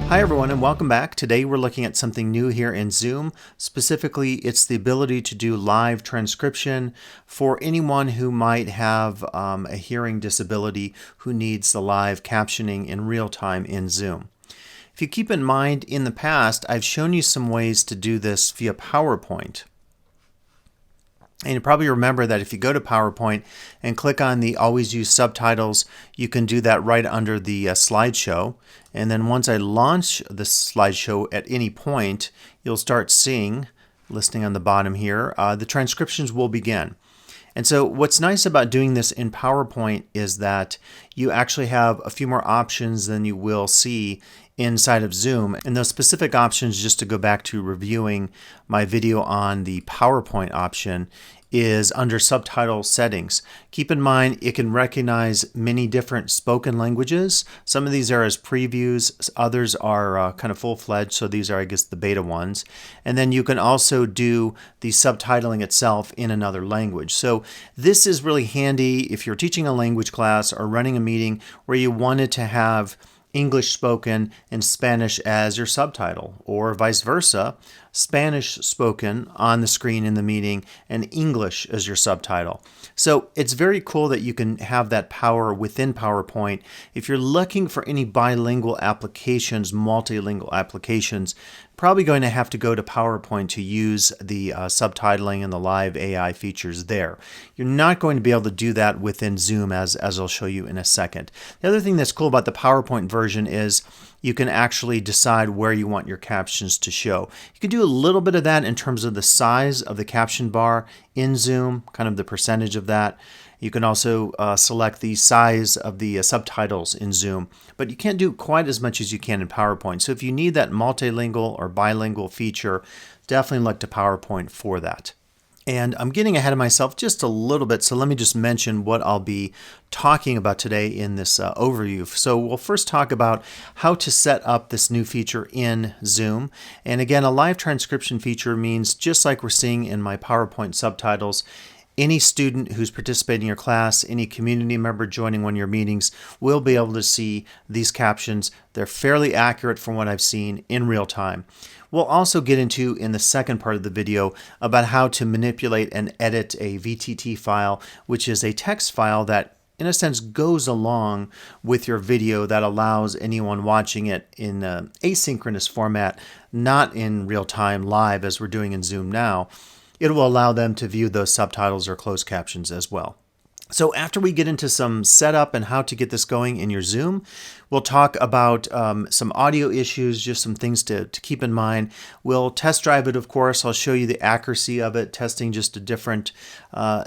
Hi everyone and welcome back. Today we're looking at something new here in Zoom. Specifically, it's the ability to do live transcription for anyone who might have a hearing disability who needs the live captioning in real time in Zoom. If you keep in mind, in the past, I've shown you some ways to do this via PowerPoint. And you probably remember that if you go to PowerPoint and click on the Always Use Subtitles, you can do that right under the slideshow. And then once I launch the slideshow at any point, you'll start seeing, listing on the bottom here, the transcriptions will begin. And so what's nice about doing this in PowerPoint is that you actually have a few more options than you will see inside of Zoom. And those specific options, just to go back to reviewing my video on the PowerPoint option, is under subtitle settings. Keep in mind it can recognize many different spoken languages. Some of these are as previews, others are kind of full-fledged, so these are, I guess, the beta ones. And then you can also do the subtitling itself in another language. So this is really handy if you're teaching a language class or running a meeting where you wanted to have English spoken and Spanish as your subtitle, or vice versa, Spanish spoken on the screen in the meeting and English as your subtitle. So it's very cool that you can have that power within PowerPoint. If you're looking for any bilingual applications, multilingual applications, probably going to have to go to PowerPoint to use the subtitling and the live AI features there. You're not going to be able to do that within Zoom, as I'll show you in a second. The other thing that's cool about the PowerPoint version is you can actually decide where you want your captions to show. You can do a little bit of that in terms of the size of the caption bar in Zoom, kind of the percentage of that. You can also select the size of the subtitles in Zoom, but you can't do quite as much as you can in PowerPoint. So if you need that multilingual or bilingual feature, definitely look to PowerPoint for that. And I'm getting ahead of myself just a little bit, so let me just mention what I'll be talking about today in this overview. So we'll first talk about how to set up this new feature in Zoom. And again, a live transcription feature means, just like we're seeing in my PowerPoint subtitles, any student who's participating in your class, any community member joining one of your meetings will be able to see these captions. They're fairly accurate from what I've seen in real time. We'll also get into, in the second part of the video, about how to manipulate and edit a VTT file, which is a text file that, in a sense, goes along with your video that allows anyone watching it in an asynchronous format, not in real time live as we're doing in Zoom now. It will allow them to view those subtitles or closed captions as well. So after we get into some setup and how to get this going in your Zoom, we'll talk about some audio issues, just some things to keep in mind. We'll test drive it, of course. I'll show you the accuracy of it, testing just a different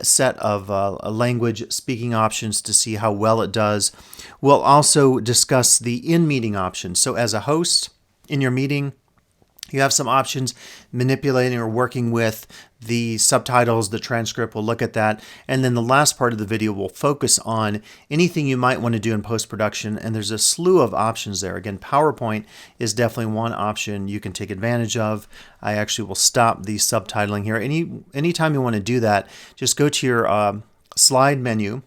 set of language speaking options to see how well it does. We'll also discuss the in-meeting options. So as a host in your meeting, you have some options manipulating or working with the subtitles, the transcript. We'll look at that. And then the last part of the video will focus on anything you might want to do in post-production. And there's a slew of options there. Again, PowerPoint is definitely one option you can take advantage of. I actually will stop the subtitling here. Anytime you want to do that, just go to your slide menu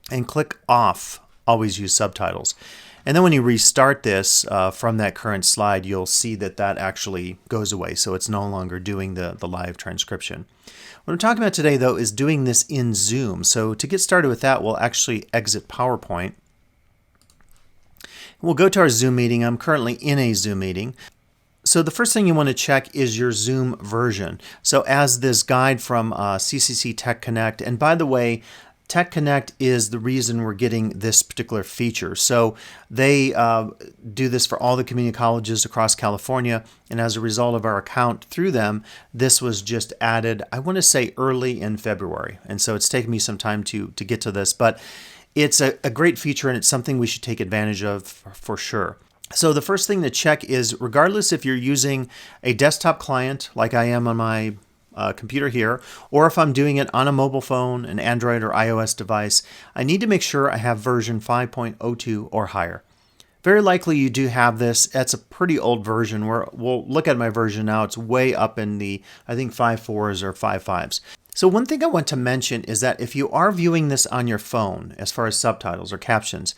and click off Always Use Subtitles. And then when you restart this from that current slide, you'll see that that actually goes away. So it's no longer doing the live transcription. What I'm talking about today, though, is doing this in Zoom. So to get started with that, we'll actually exit PowerPoint. We'll go to our Zoom meeting. I'm currently in a Zoom meeting. So the first thing you want to check is your Zoom version. So as this guide from CCC Tech Connect, and by the way, Tech Connect is the reason we're getting this particular feature. So they do this for all the community colleges across California, and as a result of our account through them, this was just added, I want to say early in February. And so it's taken me some time to get to this, but it's a great feature and it's something we should take advantage of for sure. So the first thing to check is, regardless if you're using a desktop client like I am on my computer here, or if I'm doing it on a mobile phone, an Android or iOS device, I need to make sure I have version 5.02 or higher. Very likely you do have this. That's a pretty old version. We'll look at my version now. It's way up in the, I think, 5.4s or 5.5s. So one thing I want to mention is that if you are viewing this on your phone, as far as subtitles or captions,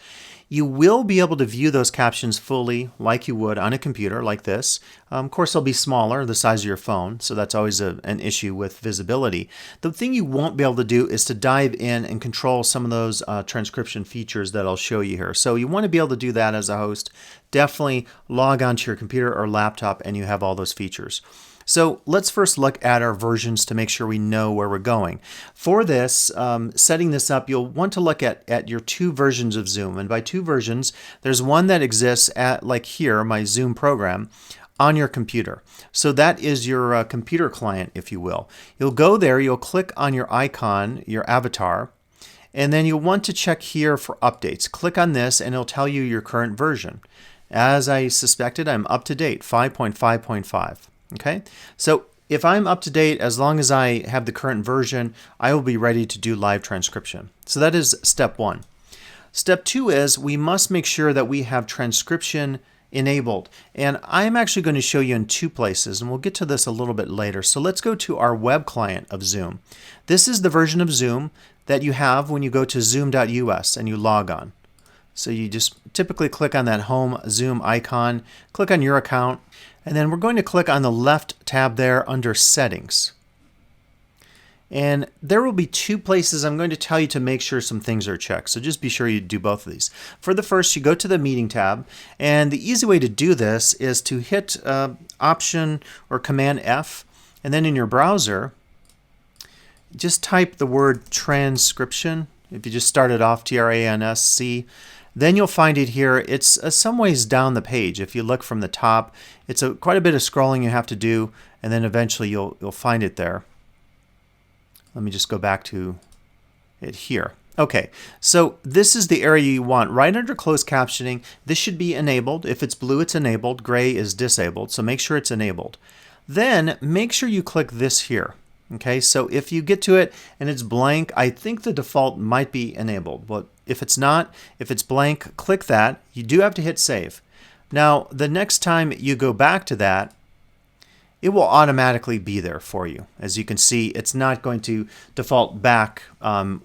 you will be able to view those captions fully like you would on a computer like this. Of course, they'll be smaller, the size of your phone, so that's always an issue with visibility. The thing you won't be able to do is to dive in and control some of those transcription features that I'll show you here. So you want to be able to do that as a host. Definitely log onto your computer or laptop and you have all those features. So let's first look at our versions to make sure we know where we're going. For this, setting this up, you'll want to look at your two versions of Zoom. And by two versions, there's one that exists at, like here, my Zoom program, on your computer. So that is your computer client, if you will. You'll go there, you'll click on your icon, your avatar, and then you'll want to check here for updates. Click on this and it'll tell you your current version. As I suspected, I'm up to date, 5.5.5. Okay, so if I'm up to date, as long as I have the current version, I will be ready to do live transcription. So that is step one. Step two is we must make sure that we have transcription enabled. And I'm actually going to show you in two places, and we'll get to this a little bit later. So let's go to our web client of Zoom. This is the version of Zoom that you have when you go to zoom.us and you log on. So you just typically click on that home Zoom icon, click on your account, and then we're going to click on the left tab there under Settings. And there will be two places I'm going to tell you to make sure some things are checked. So just be sure you do both of these. For the first, you go to the Meeting tab, and the easy way to do this is to hit Option or Command F, and then in your browser, just type the word Transcription. If you just start it off, TRANSC, then you'll find it here. It's some ways down the page. If you look from the top, it's quite a bit of scrolling you have to do, and then eventually you'll find it there. Let me just go back to it here. Okay, so this is the area you want. Right under closed captioning, this should be enabled. If it's blue, it's enabled. Gray is disabled, so make sure it's enabled. Then make sure you click this here. Okay, so if you get to it and it's blank, I think the default might be enabled. But if it's not, if it's blank, click that. You do have to hit save. Now, the next time you go back to that, it will automatically be there for you. As you can see, it's not going to default back.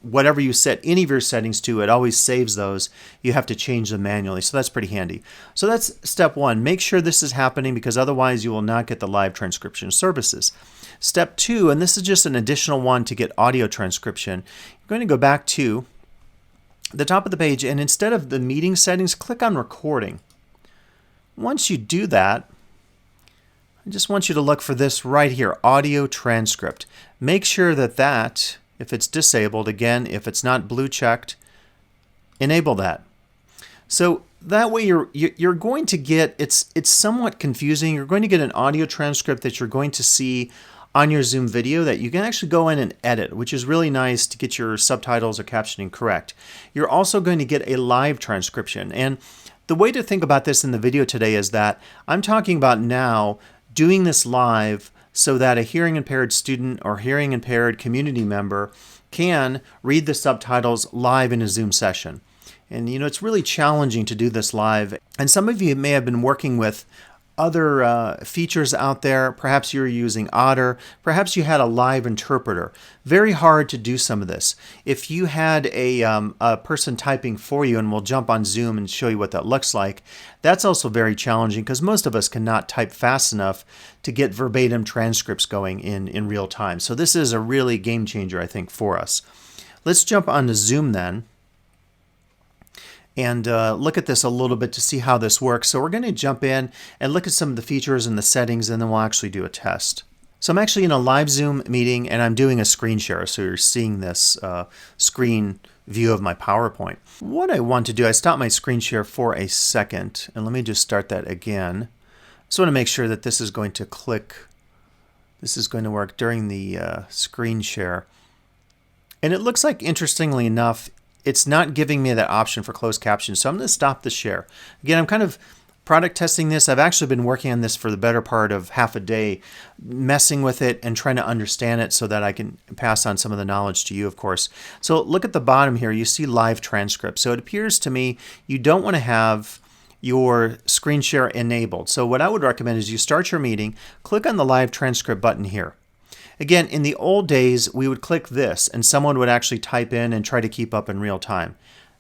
Whatever you set any of your settings to, it always saves those. You have to change them manually, so that's pretty handy. So that's step one. Make sure this is happening because otherwise you will not get the live transcription services. Step two, and this is just an additional one to get audio transcription, you're going to go back to the top of the page, and instead of the meeting settings, click on recording. Once you do that, I just want you to look for this right here, audio transcript. Make sure that, if it's disabled, again, if it's not blue checked, enable that. So that way you're going to get, it's somewhat confusing. You're going to get an audio transcript that you're going to see on your Zoom video that you can actually go in and edit, which is really nice to get your subtitles or captioning correct. You're also going to get a live transcription. And the way to think about this in the video today is that I'm talking about now doing this live so that a hearing impaired student or hearing impaired community member can read the subtitles live in a Zoom session. And you know, it's really challenging to do this live. And some of you may have been working with other features out there. Perhaps you're using Otter. Perhaps you had a live interpreter. Very hard to do some of this. If you had a person typing for you, and we'll jump on Zoom and show you what that looks like, that's also very challenging because most of us cannot type fast enough to get verbatim transcripts going in real time. So this is a really game changer, I think, for us. Let's jump onto Zoom then and look at this a little bit to see how this works. So we're going to jump in and look at some of the features and the settings, and then we'll actually do a test. So I'm actually in a live Zoom meeting, and I'm doing a screen share, so you're seeing this screen view of my PowerPoint. What I want to do, I stopped my screen share for a second, and let me just start that again. Just want to make sure that this is going to click. This is going to work during the screen share. And it looks like, interestingly enough, it's not giving me that option for closed captions, so I'm going to stop the share. Again, I'm kind of product testing this. I've actually been working on this for the better part of half a day, messing with it and trying to understand it so that I can pass on some of the knowledge to you, of course. So look at the bottom here. You see live transcript. So it appears to me you don't want to have your screen share enabled. So what I would recommend is you start your meeting, click on the live transcript button here. Again, in the old days, we would click this and someone would actually type in and try to keep up in real time.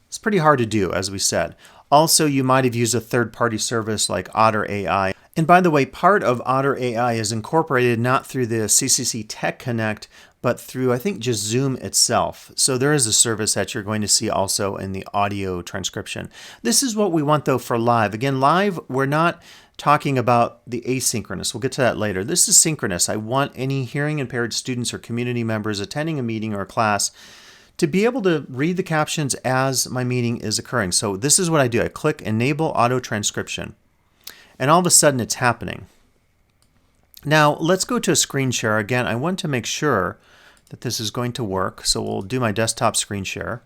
It's pretty hard to do, as we said. Also, you might have used a third-party service like Otter AI. And by the way, part of Otter AI is incorporated not through the CCC Tech Connect, but through, I think, just Zoom itself. So there is a service that you're going to see also in the audio transcription. This is what we want, though, for live. Again, live, we're not talking about the asynchronous. We'll get to that later. This is synchronous. I want any hearing impaired students or community members attending a meeting or a class to be able to read the captions as my meeting is occurring. So this is what I do. I click Enable Auto Transcription, and all of a sudden it's happening. Now let's go to a screen share. Again, I want to make sure that this is going to work. So we'll do my desktop screen share.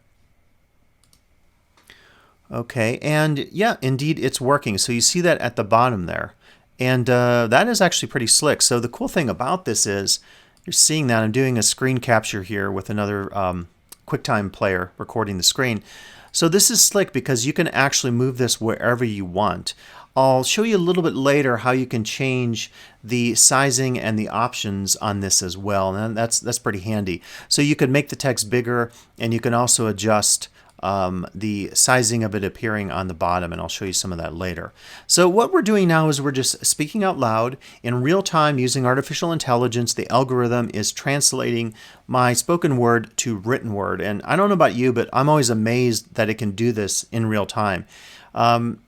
Okay, and yeah, indeed it's working. So you see that at the bottom there. And that is actually pretty slick. So the cool thing about this is you're seeing that I'm doing a screen capture here with another QuickTime player recording the screen. So this is slick because you can actually move this wherever you want. I'll show you a little bit later how you can change the sizing and the options on this as well, and that's pretty handy. So you can make the text bigger, and you can also adjust the sizing of it appearing on the bottom, and I'll show you some of that later. So what we're doing now is we're just speaking out loud in real time using artificial intelligence. The algorithm is translating my spoken word to written word, and I don't know about you, but I'm always amazed that it can do this in real time.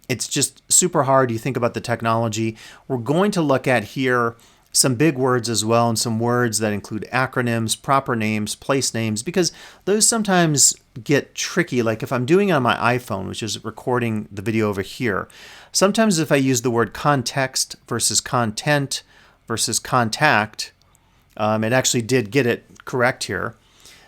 It's just super hard. You think about the technology. We're going to look at here some big words as well, and some words that include acronyms, proper names, place names, because those sometimes get tricky. Like if I'm doing it on my iPhone, which is recording the video over here, sometimes if I use the word context versus content versus contact, it actually did get it correct here.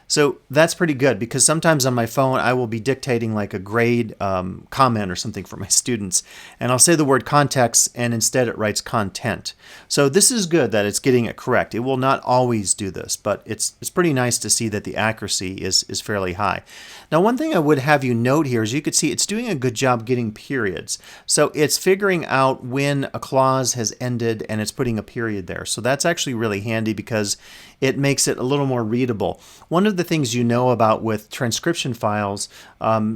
So that's pretty good, because sometimes on my phone I will be dictating like a grade comment or something for my students, and I'll say the word context and instead it writes content. So this is good that it's getting it correct. It will not always do this, but it's pretty nice to see that the accuracy is fairly high. Now, one thing I would have you note here is you could see it's doing a good job getting periods. So it's figuring out when a clause has ended and it's putting a period there. So that's actually really handy because it makes it a little more readable. One of the things you know about with transcription files,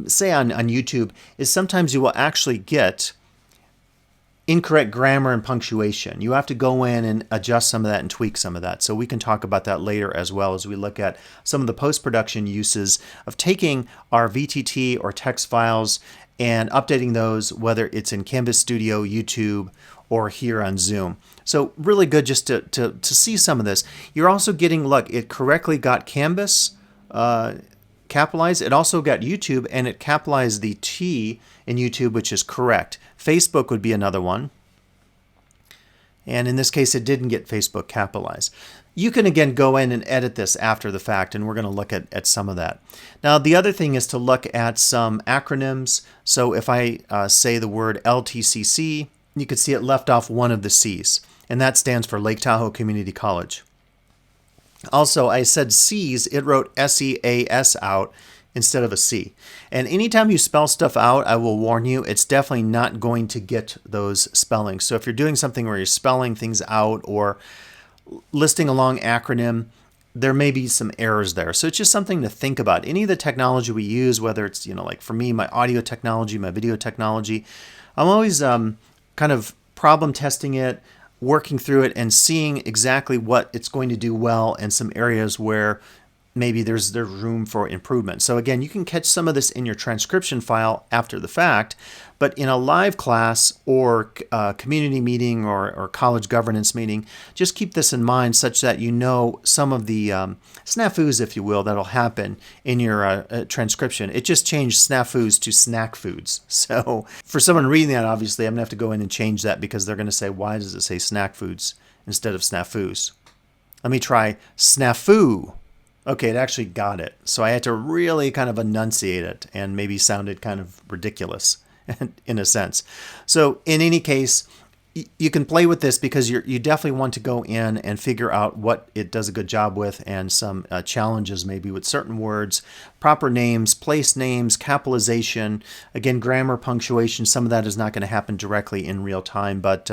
say on YouTube, is sometimes you will actually get incorrect grammar and punctuation. You have to go in and adjust some of that and tweak some of that. So we can talk about that later as well as we look at some of the post-production uses of taking our VTT or text files and updating those, whether it's in Canvas Studio, YouTube, or here on Zoom. So really good just to see some of this. You're also getting, look, it correctly got Canvas capitalized. It also got YouTube, and it capitalized the T in YouTube, which is correct. Facebook would be another one. And in this case, it didn't get Facebook capitalized. You can, again, go in and edit this after the fact, and we're going to look at some of that. Now, the other thing is to look at some acronyms. So if I say the word LTCC, you can see it left off one of the C's, and that stands for Lake Tahoe Community College. Also, I said C's, it wrote S-E-A-S out instead of a C. And anytime you spell stuff out, I will warn you, it's definitely not going to get those spellings. So if you're doing something where you're spelling things out or listing a long acronym, there may be some errors there. So it's just something to think about. Any of the technology we use, whether it's, like for me, my audio technology, my video technology, I'm always kind of problem testing it, working through it, and seeing exactly what it's going to do well and some areas where maybe there's room for improvement. So again, you can catch some of this in your transcription file after the fact, but in a live class or community meeting or college governance meeting, just keep this in mind such that you know some of the snafus, if you will, that'll happen in your transcription. It just changed snafus to snack foods. So for someone reading that, obviously, I'm going to have to go in and change that because they're going to say, why does it say snack foods instead of snafus? Let me try snafu. Okay, it actually got it. So I had to really kind of enunciate it and maybe sounded kind of ridiculous in a sense. So in any case, you can play with this because you definitely want to go in and figure out what it does a good job with and some challenges maybe with certain words, proper names, place names, capitalization, again, grammar, punctuation. Some of that is not going to happen directly in real time, but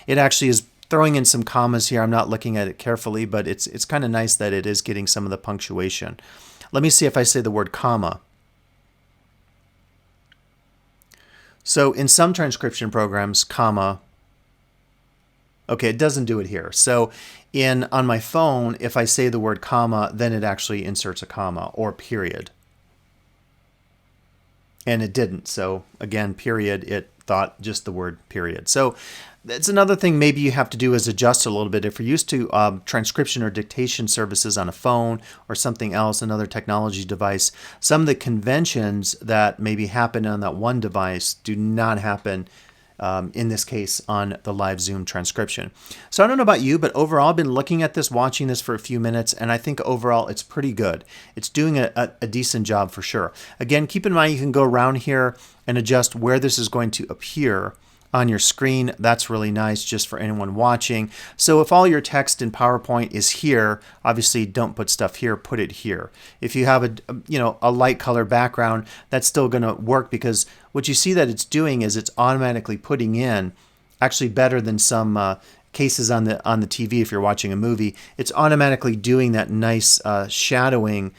it actually is throwing in some commas here. I'm not looking at it carefully, but it's kind of nice that it is getting some of the punctuation. Let me see if I say the word comma. So in some transcription programs, comma, okay, it doesn't do it here. So on my phone, if I say the word comma, then it actually inserts a comma or period. And it didn't. So again, period, it thought just the word period. So that's another thing maybe you have to do is adjust a little bit. If you're used to transcription or dictation services on a phone or something else, another technology device, some of the conventions that maybe happen on that one device do not happen in this case on the live Zoom transcription. So I don't know about you, but overall I've been looking at this, watching this for a few minutes, and I think overall it's pretty good. It's doing a decent job for sure. Again, keep in mind you can go around here and adjust where this is going to appear on your screen. That's really nice just for anyone watching. So if all your text in PowerPoint is here, obviously don't put stuff here, put it here. If you have a light color background, that's still going to work, because what you see that it's doing is it's automatically putting in, actually better than some cases on the TV if you're watching a movie, it's automatically doing that nice shadowing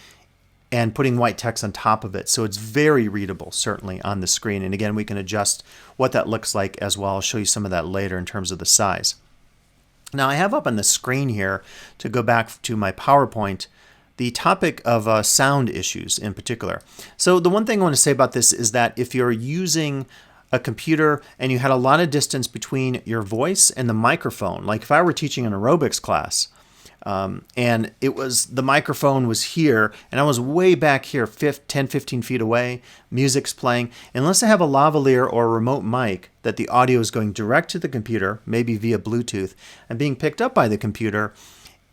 and putting white text on top of it. So it's very readable, certainly, on the screen. And again, we can adjust what that looks like as well. I'll show you some of that later in terms of the size. Now I have up on the screen here, to go back to my PowerPoint, the topic of sound issues in particular. So the one thing I want to say about this is that if you're using a computer and you had a lot of distance between your voice and the microphone, like if I were teaching an aerobics class, and the microphone was here and I was way back here 10, 15 feet away, music's playing, unless I have a lavalier or a remote mic that the audio is going direct to the computer, maybe via Bluetooth, and being picked up by the computer,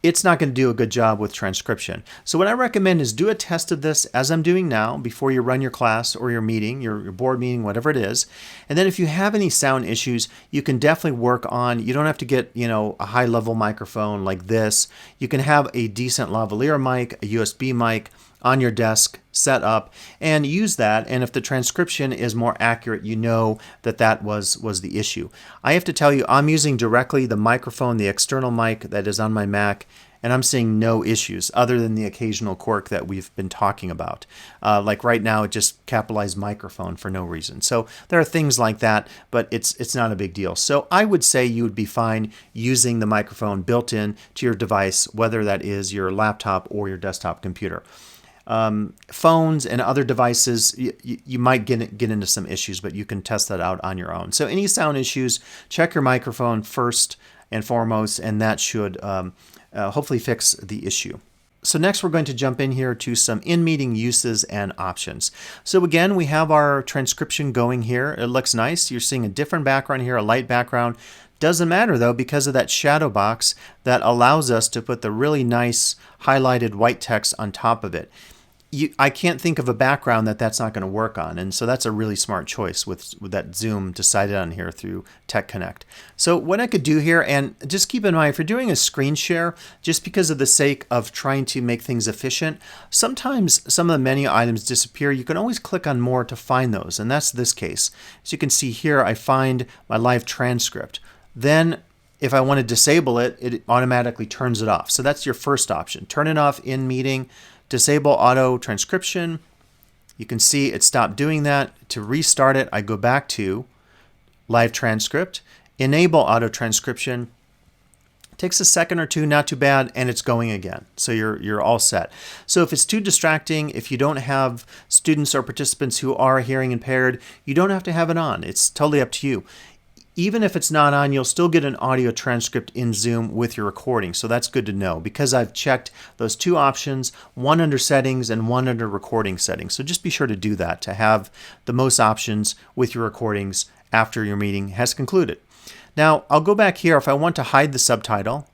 it's not going to do a good job with transcription. So what I recommend is do a test of this as I'm doing now before you run your class or your meeting, your board meeting, whatever it is. And then if you have any sound issues, you can definitely work on, you don't have to get, a high level microphone like this. You can have a decent lavalier mic, a USB mic on your desk set up and use that. And if the transcription is more accurate, you know that was the issue. I have to tell you, I'm using directly the microphone, the external mic that is on my Mac, and I'm seeing no issues other than the occasional quirk that we've been talking about. Like right now, it just capitalized microphone for no reason. So there are things like that, but it's not a big deal. So I would say you would be fine using the microphone built in to your device, whether that is your laptop or your desktop computer. Phones and other devices, you might get into some issues, but you can test that out on your own. So any sound issues, check your microphone first and foremost, and that should hopefully fix the issue. So next we're going to jump in here to some in-meeting uses and options. So again, we have our transcription going here. It looks nice. You're seeing a different background here, a light background. Doesn't matter though, because of that shadow box that allows us to put the really nice highlighted white text on top of it. I can't think of a background that's not going to work on, and so that's a really smart choice with that Zoom decided on here through Tech Connect. So what I could do here, and just keep in mind, if you're doing a screen share, just because of the sake of trying to make things efficient, sometimes some of the menu items disappear. You can always click on more to find those, and that's this case. As you can see here, I find my live transcript. Then if I want to disable it, it automatically turns it off. So that's your first option. Turn it off in meeting. Disable auto transcription. You can see it stopped doing that. To restart it, I go back to live transcript, enable auto transcription. Takes a second or two, not too bad, and it's going again. So you're all set. So if it's too distracting, if you don't have students or participants who are hearing impaired, you don't have to have it on. It's totally up to you. Even if it's not on, you'll still get an audio transcript in Zoom with your recording. So that's good to know, because I've checked those two options, one under settings and one under recording settings. So just be sure to do that to have the most options with your recordings after your meeting has concluded. Now I'll go back here. If I want to hide the subtitle,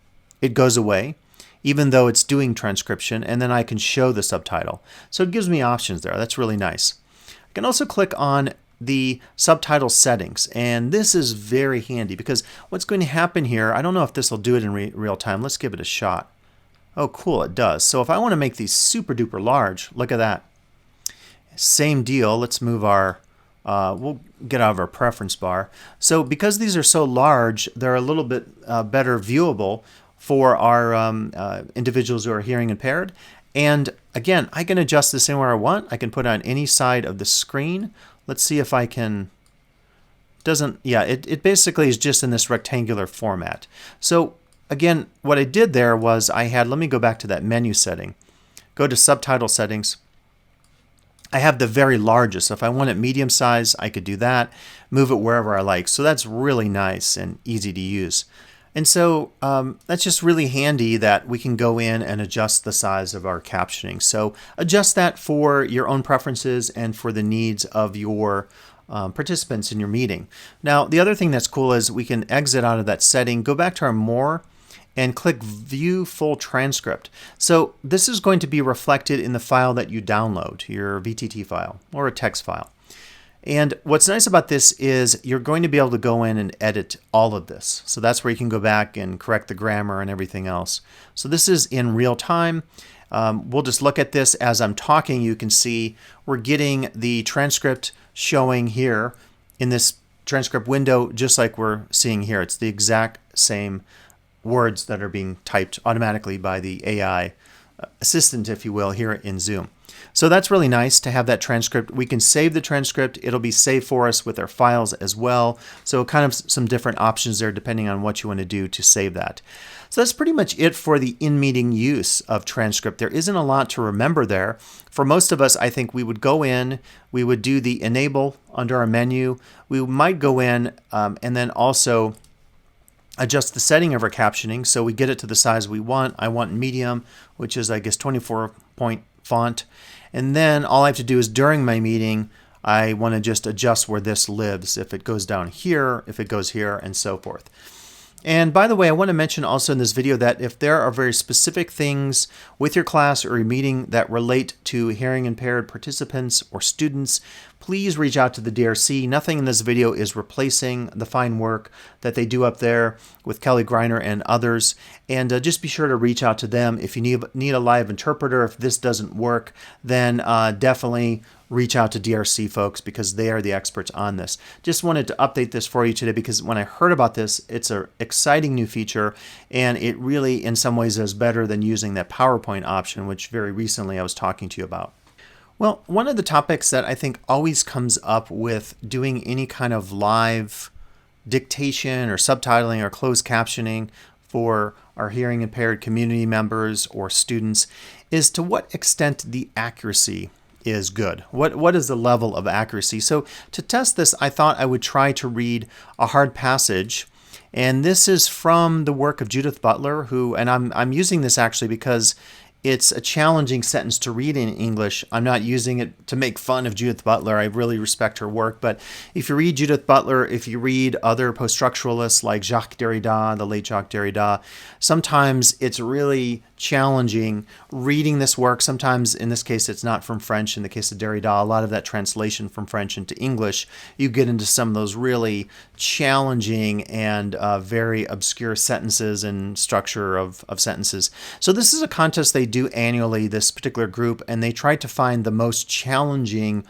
it goes away, even though it's doing transcription, and then I can show the subtitle. So it gives me options there. That's really nice. I can also click on the subtitle settings, and this is very handy, because what's going to happen here, I don't know if this will do it in real time. Let's give it a shot. Oh cool, it does. So if I want to make these super duper large, look at that. Same deal. Let's move our we'll get out of our preference bar. So because these are so large, they're a little bit better viewable for our individuals who are hearing impaired. And again, I can adjust this anywhere I want. I can put it on any side of the screen. Let's see if I can. It basically is just in this rectangular format. So again, what I did there was let me go back to that menu setting. Go to Subtitle Settings. I have the very largest. If I want it medium size, I could do that. Move it wherever I like. So that's really nice and easy to use. And so that's just really handy that we can go in and adjust the size of our captioning. So adjust that for your own preferences and for the needs of your participants in your meeting. Now, the other thing that's cool is we can exit out of that setting, go back to our More, and click View Full Transcript. So this is going to be reflected in the file that you download, your VTT file or a text file. And what's nice about this is you're going to be able to go in and edit all of this. So that's where you can go back and correct the grammar and everything else. So this is in real time. We'll just look at this as I'm talking. You can see we're getting the transcript showing here in this transcript window just like we're seeing here. It's the exact same words that are being typed automatically by the AI assistant, if you will, here in Zoom. So that's really nice to have that transcript. We can save the transcript. It'll be saved for us with our files as well. So kind of some different options there depending on what you want to do to save that. So that's pretty much it for the in-meeting use of transcript. There isn't a lot to remember there. For most of us, I think we would go in, we would do the enable under our menu. We might go in and then also adjust the setting of our captioning so we get it to the size we want. I want medium, which is I guess 24-point font. And then all I have to do is during my meeting, I want to just adjust where this lives. If it goes down here, if it goes here, and so forth. And by the way, I want to mention also in this video that if there are very specific things with your class or your meeting that relate to hearing impaired participants or students, please reach out to the DRC. Nothing in this video is replacing the fine work that they do up there with Kellie Greiner and others. And just be sure to reach out to them. If you need a live interpreter, if this doesn't work, then definitely reach out to DRC folks because they are the experts on this. Just wanted to update this for you today because when I heard about this, it's an exciting new feature and it really in some ways is better than using that PowerPoint option, which very recently I was talking to you about. Well, one of the topics that I think always comes up with doing any kind of live dictation or subtitling or closed captioning for our hearing impaired community members or students is to what extent the accuracy is good. What is the level of accuracy? So to test this, I thought I would try to read a hard passage. And this is from the work of Judith Butler, and I'm using this actually because it's a challenging sentence to read in English. I'm not using it to make fun of Judith Butler. I really respect her work. But if you read Judith Butler, if you read other post-structuralists like Jacques Derrida, the late Jacques Derrida, sometimes it's really challenging reading this work. Sometimes, in this case, it's not from French. In the case of Derrida, a lot of that translation from French into English, you get into some of those really challenging and very obscure sentences and structure of sentences. So this is a contest they do annually, this particular group, and they try to find the most challenging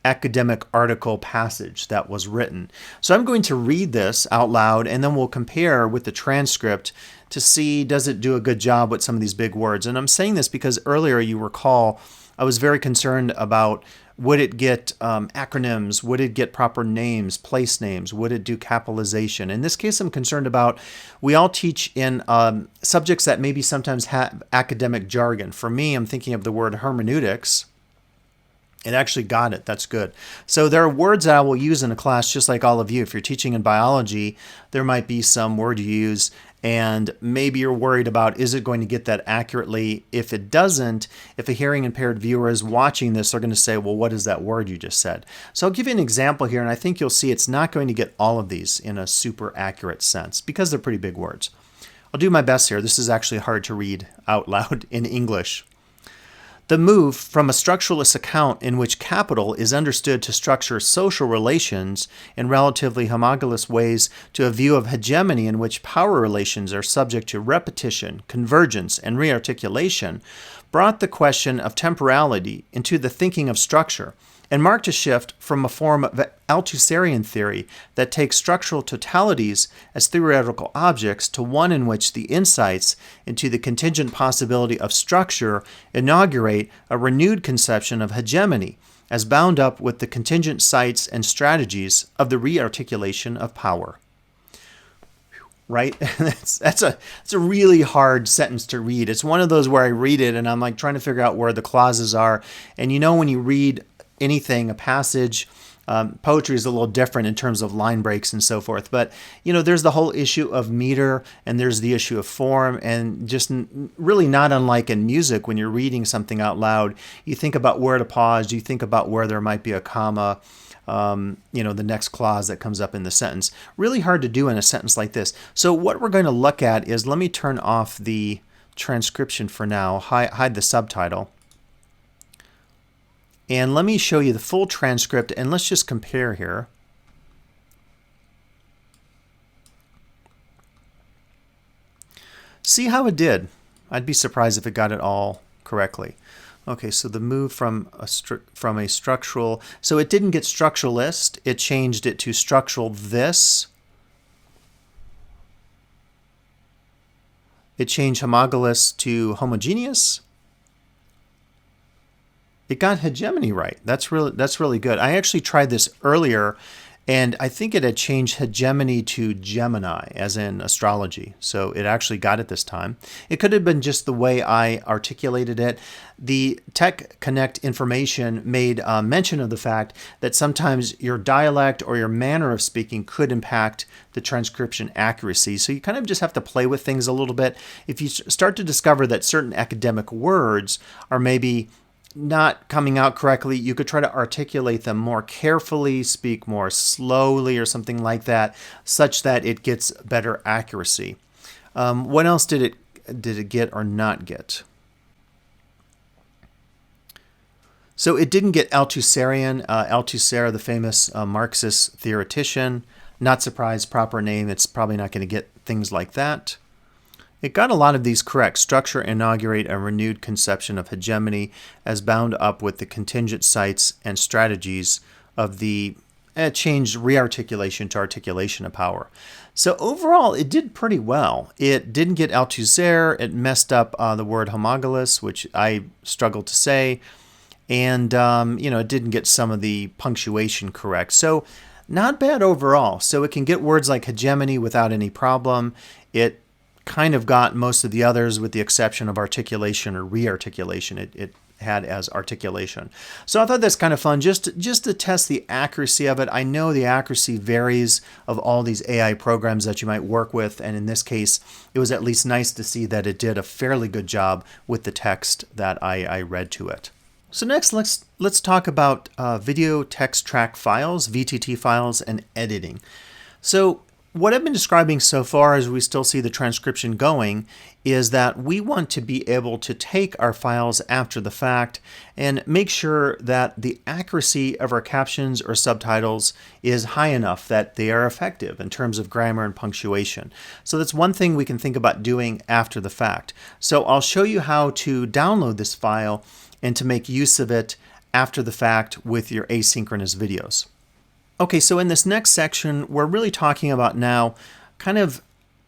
academic article passage that was written. So I'm going to read this out loud and then we'll compare with the transcript to see does it do a good job with some of these big words. And I'm saying this because earlier you recall I was very concerned about would it get acronyms, would it get proper names, place names, would it do capitalization. In this case I'm concerned about we all teach in subjects that maybe sometimes have academic jargon. For me, I'm thinking of the word hermeneutics. It actually got it. That's good. So there are words that I will use in a class just like all of you. If you're teaching in biology, there might be some word you use and maybe you're worried about is it going to get that accurately. If it doesn't, if a hearing impaired viewer is watching this, they're going to say, well, what is that word you just said? So I'll give you an example here and I think you'll see it's not going to get all of these in a super accurate sense because they're pretty big words. I'll do my best here. This is actually hard to read out loud in English. The move from a structuralist account in which capital is understood to structure social relations in relatively homologous ways to a view of hegemony in which power relations are subject to repetition, convergence, and rearticulation brought the question of temporality into the thinking of structure and marked a shift from a form of Althusserian theory that takes structural totalities as theoretical objects to one in which the insights into the contingent possibility of structure inaugurate a renewed conception of hegemony as bound up with the contingent sites and strategies of the rearticulation of power. Right? That's a really hard sentence to read. It's one of those where I read it and I'm like trying to figure out where the clauses are. And when you read anything, a passage, poetry is a little different in terms of line breaks and so forth. But, there's the whole issue of meter and there's the issue of form, and just really not unlike in music when you're reading something out loud. You think about where to pause. You think about where there might be a comma. The next clause that comes up in the sentence. Really hard to do in a sentence like this. So what we're going to look at is, let me turn off the transcription for now, hide the subtitle. And let me show you the full transcript, and let's just compare here. See how it did. I'd be surprised if it got it all correctly. Okay, so the move from a structural, so it didn't get structuralist, it changed it to structural this. It changed homologous to homogeneous. It got hegemony right. That's really good. I actually tried this earlier, and I think it had changed hegemony to Gemini, as in astrology. So it actually got it this time. It could have been just the way I articulated it. The Tech Connect information made mention of the fact that sometimes your dialect or your manner of speaking could impact the transcription accuracy. So you kind of just have to play with things a little bit. If you start to discover that certain academic words are maybe not coming out correctly, you could try to articulate them more carefully, speak more slowly or something like that, such that it gets better accuracy. What else did it get or not get? So it didn't get Althusserian. Althusser, the famous Marxist theoretician. Not surprised, proper name. It's probably not going to get things like that. It got a lot of these correct. Structure, inaugurate a renewed conception of hegemony as bound up with the contingent sites and strategies of the changed rearticulation to articulation of power. So overall, it did pretty well. It didn't get Althusser. It messed up the word homologous, which I struggled to say. And, it didn't get some of the punctuation correct. So not bad overall. So it can get words like hegemony without any problem. It kind of got most of the others with the exception of articulation or rearticulation. It had as articulation. So I thought that's kind of fun just to test the accuracy of it. I know the accuracy varies of all these AI programs that you might work with, and in this case, it was at least nice to see that it did a fairly good job with the text that I read to it. So next, let's talk about video text track files, VTT files, and editing. So what I've been describing so far, as we still see the transcription going, is that we want to be able to take our files after the fact and make sure that the accuracy of our captions or subtitles is high enough that they are effective in terms of grammar and punctuation. So that's one thing we can think about doing after the fact. So I'll show you how to download this file and to make use of it after the fact with your asynchronous videos. Okay, so in this next section, we're really talking about now kind of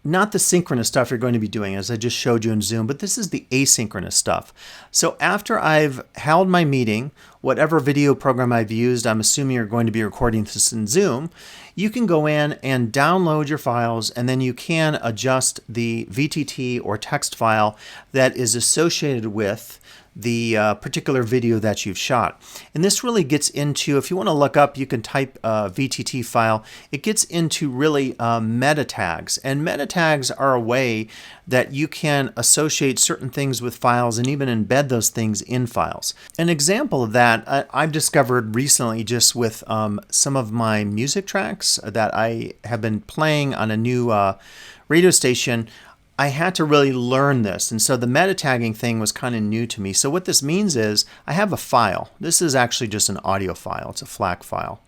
not the synchronous stuff you're going to be doing, as I just showed you in Zoom, but this is the asynchronous stuff. So after I've held my meeting, whatever video program I've used, I'm assuming you're going to be recording this in Zoom, you can go in and download your files, and then you can adjust the VTT or text file that is associated with the particular video that you've shot. And this really gets into, if you want to look up, you can type VTT file. It gets into really meta tags. And meta tags are a way that you can associate certain things with files and even embed those things in files. An example of that I've discovered recently just with some of my music tracks that I have been playing on a new radio station. I had to really learn this, and so the meta tagging thing was kind of new to me. So what this means is I have a file. This is actually just an audio file. It's a FLAC file,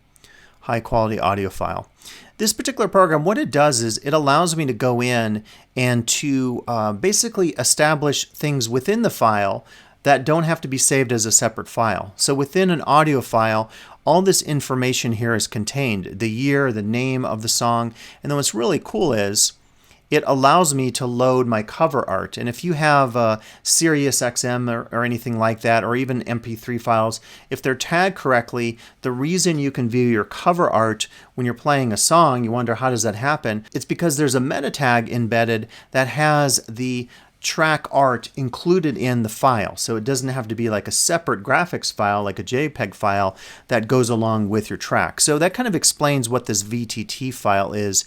high quality audio file. This particular program, what it does is it allows me to go in and to basically establish things within the file that don't have to be saved as a separate file. So within an audio file, all this information here is contained: the year, the name of the song, and then what's really cool is it allows me to load my cover art. And if you have Sirius XM or anything like that, or even MP3 files, if they're tagged correctly, the reason you can view your cover art when you're playing a song, you wonder how does that happen? It's because there's a meta tag embedded that has the track art included in the file. So it doesn't have to be like a separate graphics file, like a JPEG file that goes along with your track. So that kind of explains what this VTT file is,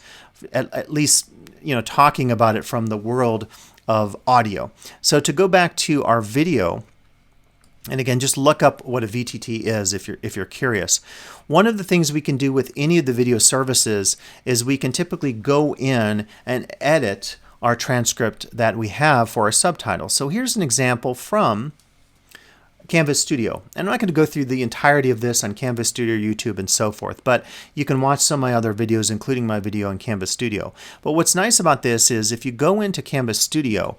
at least, you know, talking about it from the world of audio. So to go back to our video, and again, just look up what a VTT is if you're curious. One of the things we can do with any of the video services is we can typically go in and edit our transcript that we have for our subtitles. So here's an example from Canvas Studio. And I'm not going to go through the entirety of this on Canvas Studio, YouTube, and so forth, but you can watch some of my other videos, including my video on Canvas Studio. But what's nice about this is if you go into Canvas Studio,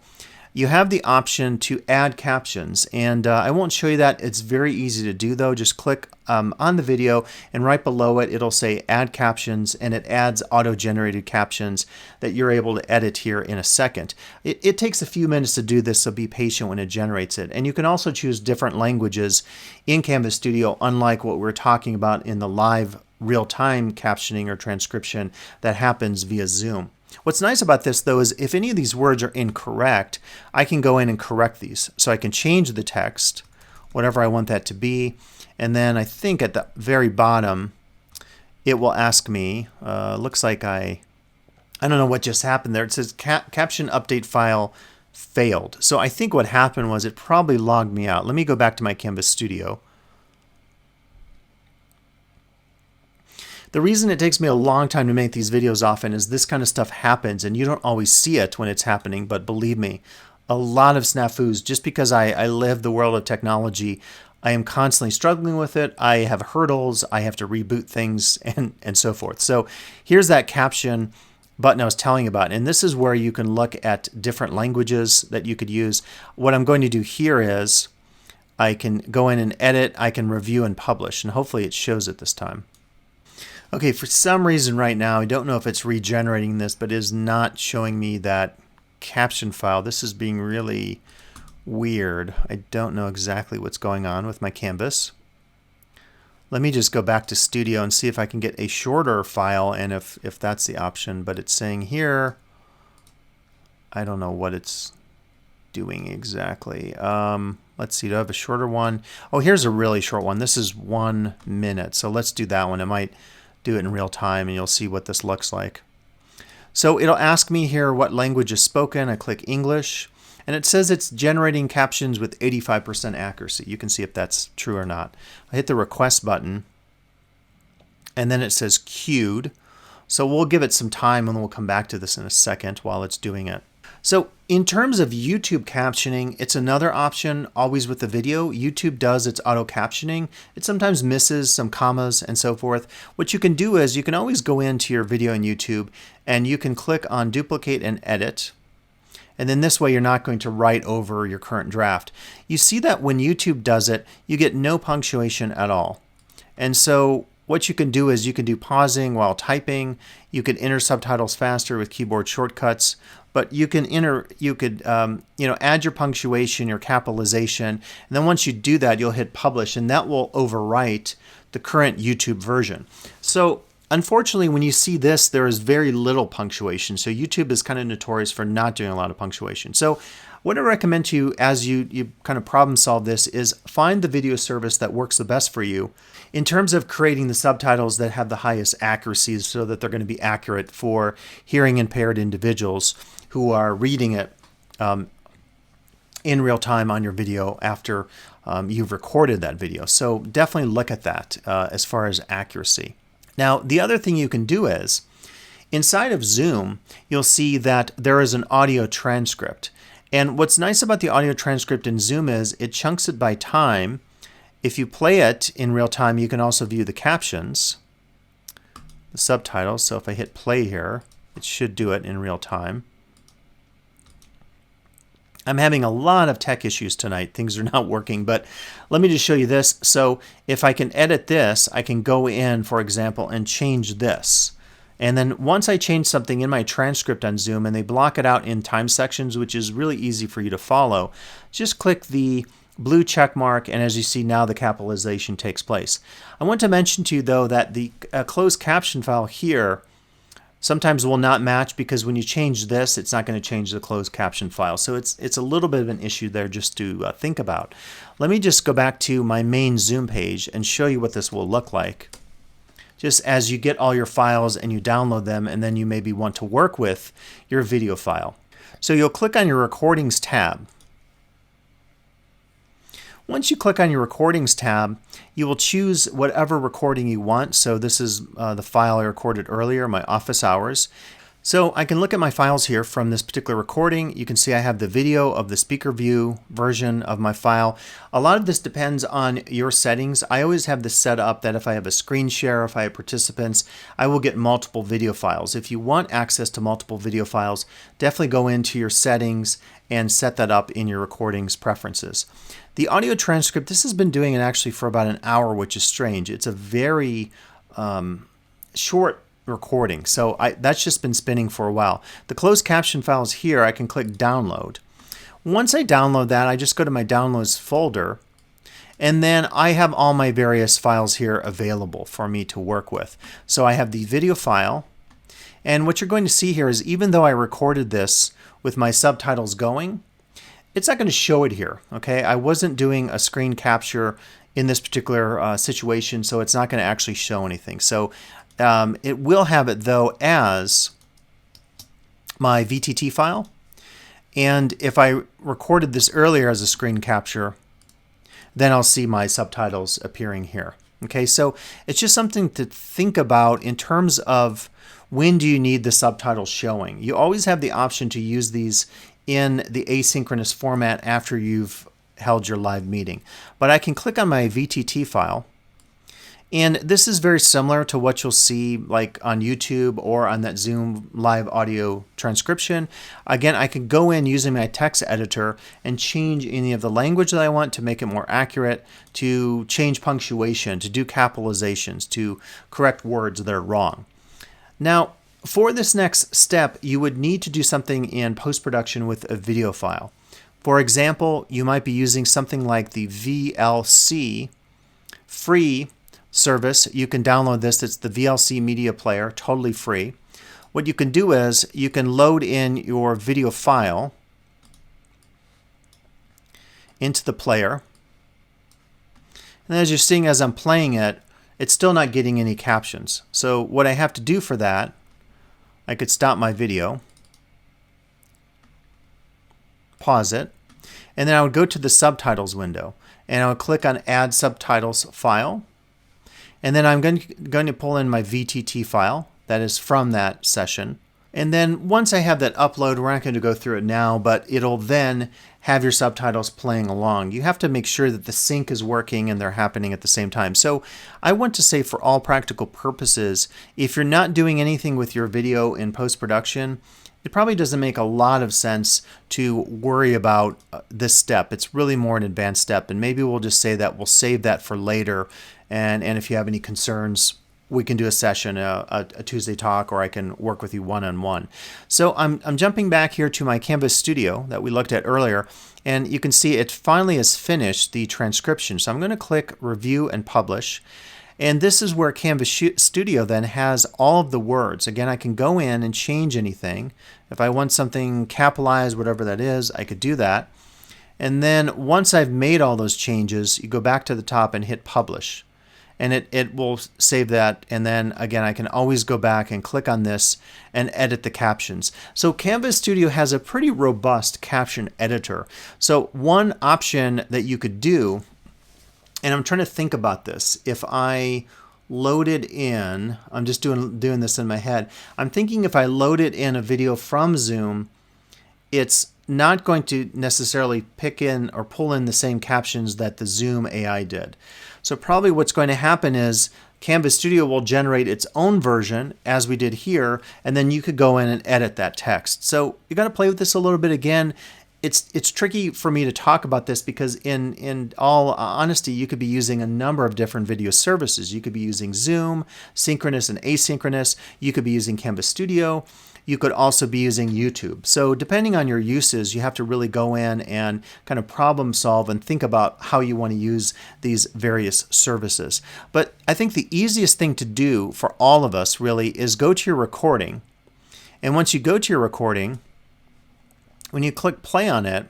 you have the option to add captions, and I won't show you that. It's very easy to do though. Just click on the video, and right below it it'll say add captions, and it adds auto-generated captions that you're able to edit here in a second. It takes a few minutes to do this, so be patient when it generates it. And you can also choose different languages in Canvas Studio, unlike what we're talking about in the live real-time captioning or transcription that happens via Zoom. What's nice about this though is if any of these words are incorrect, I can go in and correct these. So I can change the text, whatever I want that to be, and then I think at the very bottom it will ask me, looks like I don't know what just happened there. It says caption update file failed. So I think what happened was it probably logged me out. Let me go back to my Canvas Studio. The reason it takes me a long time to make these videos often is this kind of stuff happens and you don't always see it when it's happening, but believe me, a lot of snafus. Just because I live the world of technology, I am constantly struggling with it. I have hurdles, I have to reboot things, and so forth. So here's that caption button I was telling you about, and this is where you can look at different languages that you could use. What I'm going to do here is I can go in and edit, I can review and publish, and hopefully it shows it this time. Okay, for some reason right now, I don't know if it's regenerating this, but it is not showing me that caption file. This is being really weird. I don't know exactly what's going on with my Canvas. Let me just go back to Studio and see if I can get a shorter file, and if that's the option. But it's saying here, I don't know what it's doing exactly. Let's see, do I have a shorter one? Oh, here's a really short one. This is 1 minute, so let's do that one. It might do it in real time and you'll see what this looks like. So it'll ask me here what language is spoken. I click English, and it says it's generating captions with 85% accuracy. You can see if that's true or not. I hit the request button, and then it says queued. So we'll give it some time and we'll come back to this in a second while it's doing it. So in terms of YouTube captioning, it's another option always with the video. YouTube does its auto captioning. It sometimes misses some commas and so forth. What you can do is you can always go into your video in YouTube and you can click on duplicate and edit. And then this way you're not going to write over your current draft. You see that when YouTube does it, you get no punctuation at all. And so what you can do is you can do pausing while typing. You can enter subtitles faster with keyboard shortcuts. But you can add your punctuation, your capitalization, and then once you do that, you'll hit publish, and that will overwrite the current YouTube version. So unfortunately, when you see this, there is very little punctuation. So YouTube is kind of notorious for not doing a lot of punctuation. So what I recommend to you as you kind of problem solve this is find the video service that works the best for you in terms of creating the subtitles that have the highest accuracies so that they're going to be accurate for hearing impaired individuals who are reading it in real time on your video after you've recorded that video. So definitely look at that as far as accuracy. Now, the other thing you can do is inside of Zoom, you'll see that there is an audio transcript. And what's nice about the audio transcript in Zoom is it chunks it by time. If you play it in real time, you can also view the captions, the subtitles. So if I hit play here, it should do it in real time. I'm having a lot of tech issues tonight. Things are not working, but let me just show you this. So if I can edit this, I can go in, for example, and change this. And then once I change something in my transcript on Zoom and they block it out in time sections, which is really easy for you to follow, just click the blue check mark, and as you see now, the capitalization takes place. I want to mention to you, though, that the closed caption file here sometimes will not match, because when you change this, it's not going to change the closed caption file. So it's a little bit of an issue there just to think about. Let me just go back to my main Zoom page and show you what this will look like. Just as you get all your files and you download them, and then you maybe want to work with your video file. So you'll click on your Recordings tab. Once you click on your Recordings tab, you will choose whatever recording you want. So this is the file I recorded earlier, my office hours. So I can look at my files here from this particular recording. You can see I have the video of the speaker view version of my file. A lot of this depends on your settings. I always have this set up that if I have a screen share, if I have participants, I will get multiple video files. If you want access to multiple video files, definitely go into your settings and set that up in your recordings preferences. The audio transcript, this has been doing it actually for about an hour, which is strange. It's a very short recording, so that's just been spinning for a while. The closed caption files here, I can click download. Once I download that, I just go to my downloads folder, and then I have all my various files here available for me to work with. So I have the video file, and what you're going to see here is even though I recorded this with my subtitles going, it's not going to show it here. Okay, I wasn't doing a screen capture in this particular situation, so it's not going to actually show anything. So it will have it though as my VTT file, and if I recorded this earlier as a screen capture, then I'll see my subtitles appearing here. Okay, so it's just something to think about in terms of when do you need the subtitles showing. You always have the option to use these in the asynchronous format after you've held your live meeting. But I can click on my VTT file, and this is very similar to what you'll see like on YouTube or on that Zoom live audio transcription. Again, I can go in using my text editor and change any of the language that I want to make it more accurate, to change punctuation, to do capitalizations, to correct words that are wrong. Now, for this next step, you would need to do something in post-production with a video file. For example, you might be using something like the VLC free service. You can download this. It's the VLC media player, totally free. What you can do is you can load in your video file into the player. And as you're seeing as I'm playing it, it's still not getting any captions. So what I have to do for that, I could stop my video, pause it, and then I would go to the subtitles window, and I would click on Add Subtitles File, and then I'm going to pull in my VTT file that is from that session. And then once I have that upload, we're not going to go through it now, but it'll then have your subtitles playing along. You have to make sure that the sync is working and they're happening at the same time. So I want to say, for all practical purposes, if you're not doing anything with your video in post-production, it probably doesn't make a lot of sense to worry about this step. It's really more an advanced step, and maybe we'll just say that we'll save that for later, and if you have any concerns, we can do a session, a Tuesday talk, or I can work with you one-on-one. So I'm jumping back here to my Canvas Studio that we looked at earlier, and you can see it finally has finished the transcription. So I'm going to click Review and Publish, and this is where Canvas Studio then has all of the words. Again, I can go in and change anything. If I want something capitalized, whatever that is, I could do that. And then once I've made all those changes, you go back to the top and hit Publish. And it will save that, and then again I can always go back and click on this and edit the captions. So Canvas Studio has a pretty robust caption editor. So one option that you could do, and I'm trying to think about this, if I loaded in, I'm just doing this in my head, I'm thinking if I loaded in a video from Zoom, it's not going to necessarily pick in or pull in the same captions that the Zoom AI did. So probably what's going to happen is Canvas Studio will generate its own version, as we did here, and then you could go in and edit that text. So you got to play with this a little bit. Again, it's tricky for me to talk about this because in all honesty, you could be using a number of different video services. You could be using Zoom, synchronous and asynchronous. You could be using Canvas Studio. You could also be using YouTube. So depending on your uses, you have to really go in and kind of problem solve and think about how you want to use these various services. But I think the easiest thing to do for all of us really is go to your recording. And once you go to your recording, when you click play on it,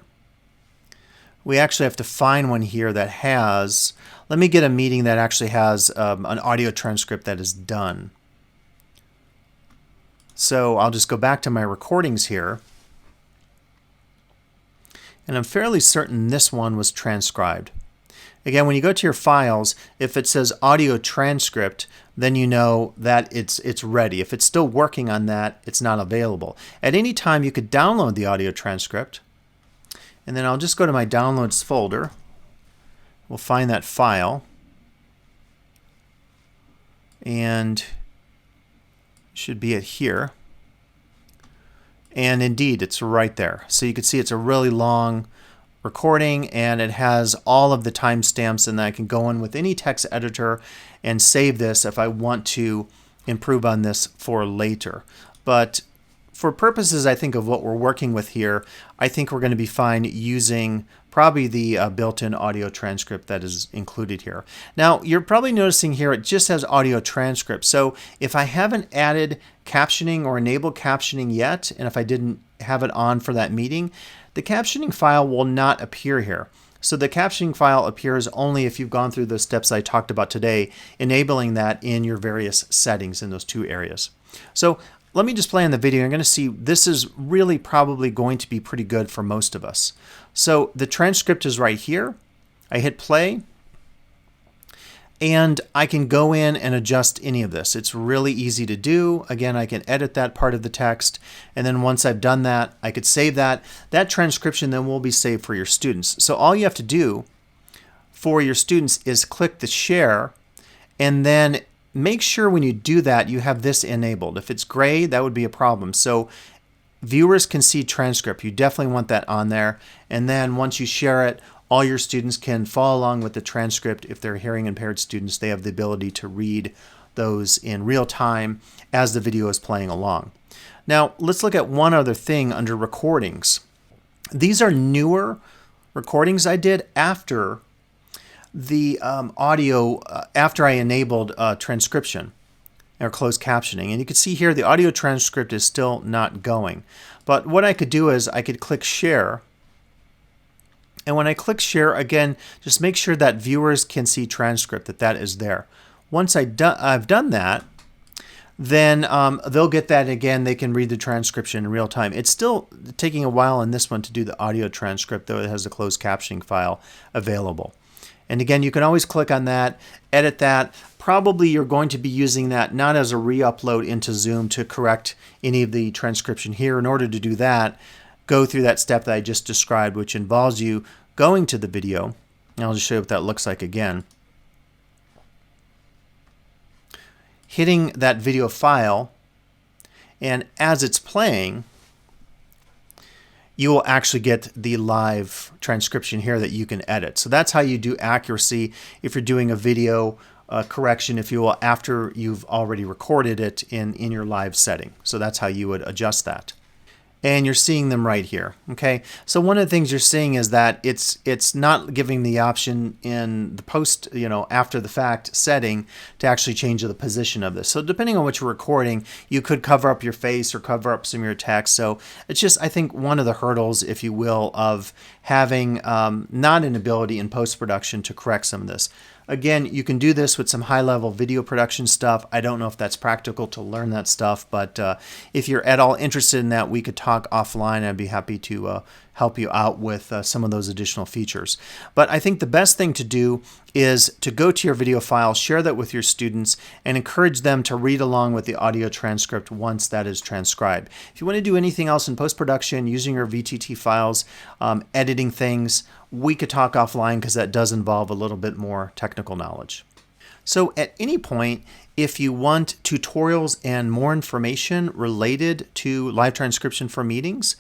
we actually have to find one here that has, let me get a meeting that actually has an audio transcript that is done. So I'll just go back to my recordings here. And I'm fairly certain this one was transcribed. Again, when you go to your files, if it says audio transcript, then you know that it's ready. If it's still working on that, it's not available. At any time, you could download the audio transcript. And then I'll just go to my downloads folder. We'll find that file. And should be it here. And indeed, it's right there. So you can see it's a really long recording, and it has all of the timestamps, and I can go in with any text editor and save this if I want to improve on this for later. But for purposes, I think, of what we're working with here, I think we're going to be fine using probably the built-in audio transcript that is included here. Now, you're probably noticing here it just has audio transcript. So if I haven't added captioning or enabled captioning yet, and if I didn't have it on for that meeting, the captioning file will not appear here. So the captioning file appears only if you've gone through the steps I talked about today, enabling that in your various settings in those two areas. So let me just play on the video. You're going to see this is really probably going to be pretty good for most of us. So the transcript is right here. I hit play. And I can go in and adjust any of this. It's really easy to do. Again, I can edit that part of the text. And then once I've done that, I could save that. That transcription then will be saved for your students. So all you have to do for your students is click the share, and then make sure when you do that, you have this enabled. If it's gray, that would be a problem. So viewers can see transcript. You definitely want that on there. And then once you share it, all your students can follow along with the transcript. If they're hearing impaired students, they have the ability to read those in real time as the video is playing along. Now, let's look at one other thing under recordings. These are newer recordings I did after the audio, after I enabled transcription or closed captioning. And you can see here the audio transcript is still not going. But what I could do is I could click share. And when I click share, again, just make sure that viewers can see transcript, that is there. Once I've done that, then they'll get that again. They can read the transcription in real time. It's still taking a while in this one to do the audio transcript, though it has the closed captioning file available. And again, you can always click on that, edit that. Probably you're going to be using that not as a re-upload into Zoom to correct any of the transcription here. In order to do that, go through that step that I just described, which involves you going to the video. And I'll just show you what that looks like again. Hitting that video file, and as it's playing, you will actually get the live transcription here that you can edit. So that's how you do accuracy if you're doing a video correction, if you will, after you've already recorded it in your live setting. So that's how you would adjust that. And you're seeing them right here. Okay, so one of the things you're seeing is that it's not giving the option in the post, after the fact setting to actually change the position of this. So depending on what you're recording, you could cover up your face or cover up some of your text. So it's just, I think, one of the hurdles, if you will, of having not an ability in post-production to correct some of this. Again, you can do this with some high-level video production stuff. I don't know if that's practical to learn that stuff, but if you're at all interested in that, we could talk offline. I'd be happy to help you out with some of those additional features. But I think the best thing to do is to go to your video file, share that with your students, and encourage them to read along with the audio transcript once that is transcribed. If you want to do anything else in post-production using your VTT files, editing things, we could talk offline because that does involve a little bit more technical knowledge. So at any point, if you want tutorials and more information related to live transcription for meetings,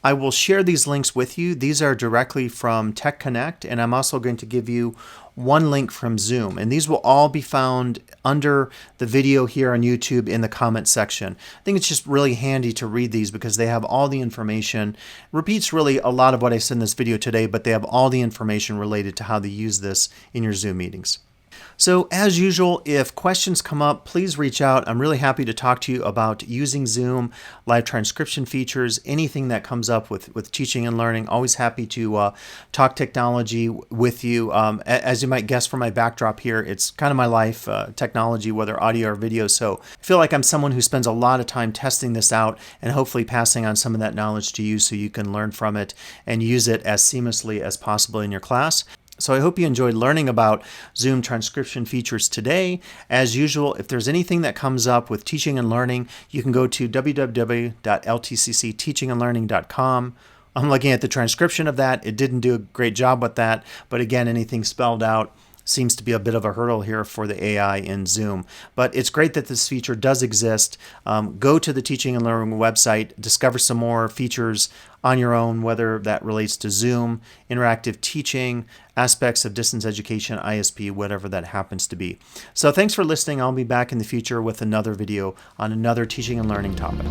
I will share these links with you. These are directly from Tech Connect, and I'm also going to give you one link from Zoom, and these will all be found under the video here on YouTube in the comment section. I think it's just really handy to read these because they have all the information. Repeats really a lot of what I said in this video today, but they have all the information related to how to use this in your Zoom meetings. So as usual, if questions come up, please reach out. I'm really happy to talk to you about using Zoom, live transcription features, anything that comes up with teaching and learning. Always happy to talk technology with you. As you might guess from my backdrop here, it's kind of my life, technology, whether audio or video. So I feel like I'm someone who spends a lot of time testing this out and hopefully passing on some of that knowledge to you so you can learn from it and use it as seamlessly as possible in your class. So I hope you enjoyed learning about Zoom transcription features today. As usual, if there's anything that comes up with teaching and learning, you can go to www.ltccteachingandlearning.com. I'm looking at the transcription of that. It didn't do a great job with that, but again, anything spelled out seems to be a bit of a hurdle here for the AI in Zoom. But it's great that this feature does exist. Go to the Teaching and Learning website, discover some more features on your own, whether that relates to Zoom, interactive teaching, aspects of distance education, ISP, whatever that happens to be. So thanks for listening. I'll be back in the future with another video on another teaching and learning topic.